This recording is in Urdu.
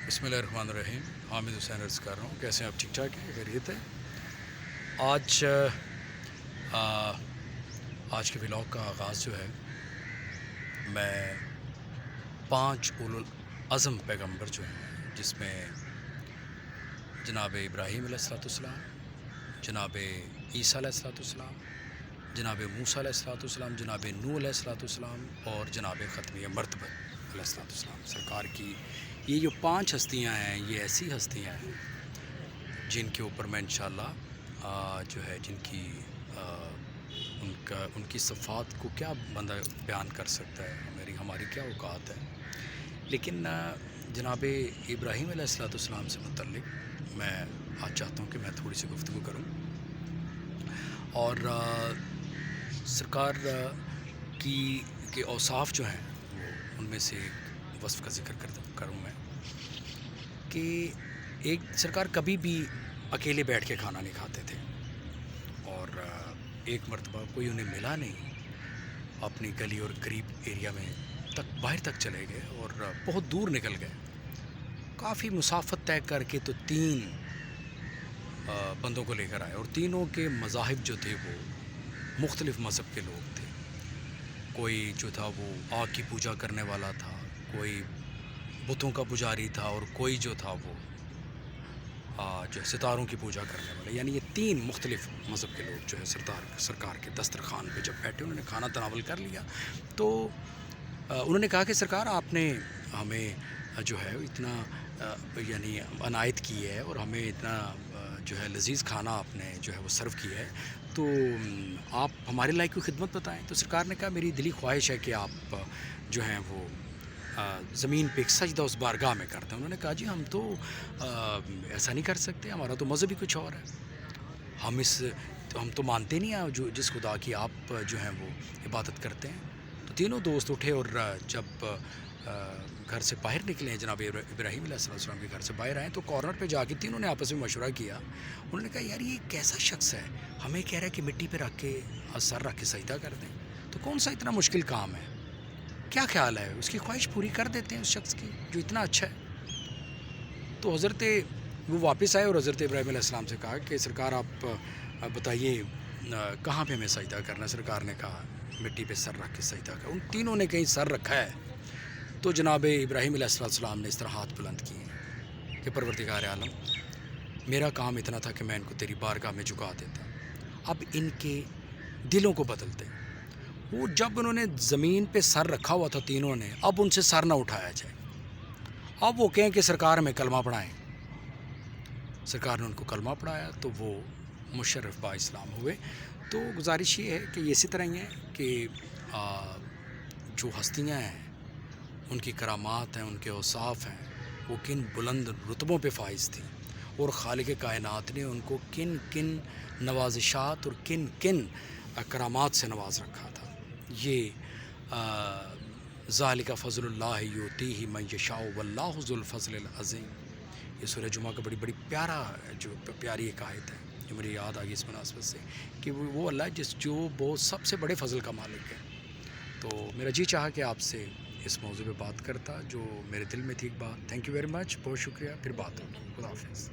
بسم اللہ الرحمن الرحیم. حامد حسین عرض کر رہا ہوں. کیسے ہیں آپ؟ ٹھیک ٹھاک ہیں؟ خیریت ہے؟ آج کے ولاگ کا آغاز جو ہے میں 5 اولو العزم پیغمبر جو ہیں، جس میں جناب ابراہیم علیہ السلام، جناب عیسیٰ علیہ السلام، جناب موسیٰ علیہ السلام، جناب نوح علیہ السلام اور جناب ختمیہ مرتبہ علیہ السلام سرکار کی یہ جو 5 ہستیاں ہیں، یہ ایسی ہستیاں ہیں جن کے اوپر میں انشاءاللہ جو ہے جن کی ان کی صفات کو کیا بندہ بیان کر سکتا ہے، ہماری کیا اوقات ہے. لیکن جناب ابراہیم علیہ السلام سے متعلق میں آج چاہتا ہوں کہ میں تھوڑی سی گفتگو کروں اور سرکار کے اوصاف جو ہیں وہ ان میں سے ایک وصف کا ذکر کروں میں کہ ایک سرکار کبھی بھی اکیلے بیٹھ کے کھانا نہیں کھاتے تھے، اور ایک مرتبہ کوئی انہیں ملا نہیں، اپنی گلی اور قریب ایریا میں باہر تک چلے گئے اور بہت دور نکل گئے. کافی مسافت طے کر کے تو 3 بندوں کو لے کر آئے، اور تینوں کے مذاہب جو تھے وہ مختلف مذہب کے لوگ تھے. کوئی جو تھا وہ آگ کی پوجا کرنے والا تھا، کوئی بتوں کا پجاری تھا، اور کوئی جو تھا وہ جو ستاروں کی پوجا کرنے والا. یعنی یہ 3 مختلف مذہب کے لوگ جو ہے سرکار کے دسترخوان پہ جب بیٹھے، انہوں نے کھانا تناول کر لیا تو انہوں نے کہا کہ سرکار آپ نے ہمیں جو ہے اتنا یعنی عنایت کی ہے اور ہمیں اتنا جو ہے لذیذ کھانا آپ نے جو ہے وہ سرو کیا ہے، تو آپ ہمارے لائق کوئی خدمت بتائیں. تو سرکار نے کہا میری دلی خواہش ہے کہ آپ جو ہیں وہ زمین پہ ایک سجدہ اس بارگاہ میں کرتے ہیں. انہوں نے کہا جی ہم تو ایسا نہیں کر سکتے، ہمارا تو مذہب ہی کچھ اور ہے، ہم تو مانتے نہیں ہیں جو جس خدا کی آپ جو ہیں وہ عبادت کرتے ہیں. تو تینوں دوست اٹھے اور جب گھر سے باہر نکلے ہیں، جناب ابراہیم علیہ السلام کے گھر سے باہر آئے تو کارنر پہ جا کے تینوں نے آپس میں مشورہ کیا. انہوں نے کہا یار یہ کیسا شخص ہے، ہمیں کہہ رہا ہے کہ مٹی پہ رکھ کے سر رکھ کے سجدہ کر دیں، تو کون سا اتنا مشکل کام ہے، کیا خیال ہے اس کی خواہش پوری کر دیتے ہیں اس شخص کی جو اتنا اچھا ہے. تو وہ واپس آئے اور حضرت ابراہیم علیہ السلام سے کہا کہ سرکار آپ بتائیے کہاں پہ ہمیں سجدہ کرنا ہے. سرکار نے کہا مٹی پہ سر رکھ کے سجدہ کر. ان تینوں نے کہیں سر رکھا ہے تو جناب ابراہیم علیہ السلام نے اس طرح ہاتھ بلند کیے کہ پروردگار عالم، میرا کام اتنا تھا کہ میں ان کو تیری بارگاہ میں جھکا دیتا، اب ان کے دلوں کو بدلتے. وہ جب انہوں نے زمین پہ سر رکھا ہوا تھا تینوں نے، اب ان سے سر نہ اٹھایا جائے، اب وہ کہیں کہ سرکار ہمیں کلمہ پڑھائیں. سرکار نے ان کو کلمہ پڑھایا تو وہ مشرف با اسلام ہوئے. تو گزارش یہ ہے کہ اسی طرح ہی ہے کہ جو ہستیاں ہیں ان کی کرامات ہیں، ان کے اوصاف ہیں، وہ کن بلند رتبوں پہ فائز تھیں، اور خالق کائنات نے ان کو کن کن نوازشات اور کن کن کرامات سے نواز رکھا تھا. یہ ذالک فضل اللہ یؤتیہ من یشاء واللہ ذو الفضل العظیم. یہ سورہ جمعہ کا بڑی پیاری ایک آیت ہے جو مجھے یاد آ گئی اس مناسبت سے کہ وہ اللہ جو سب سے بڑے فضل کا مالک ہے. تو میرا جی چاہا کہ آپ سے اس موضوع پہ بات کرتا جو میرے دل میں تھی ایک بات. تھینک یو ویری مچ، بہت شکریہ. پھر بات ہوگی. خدا حافظ.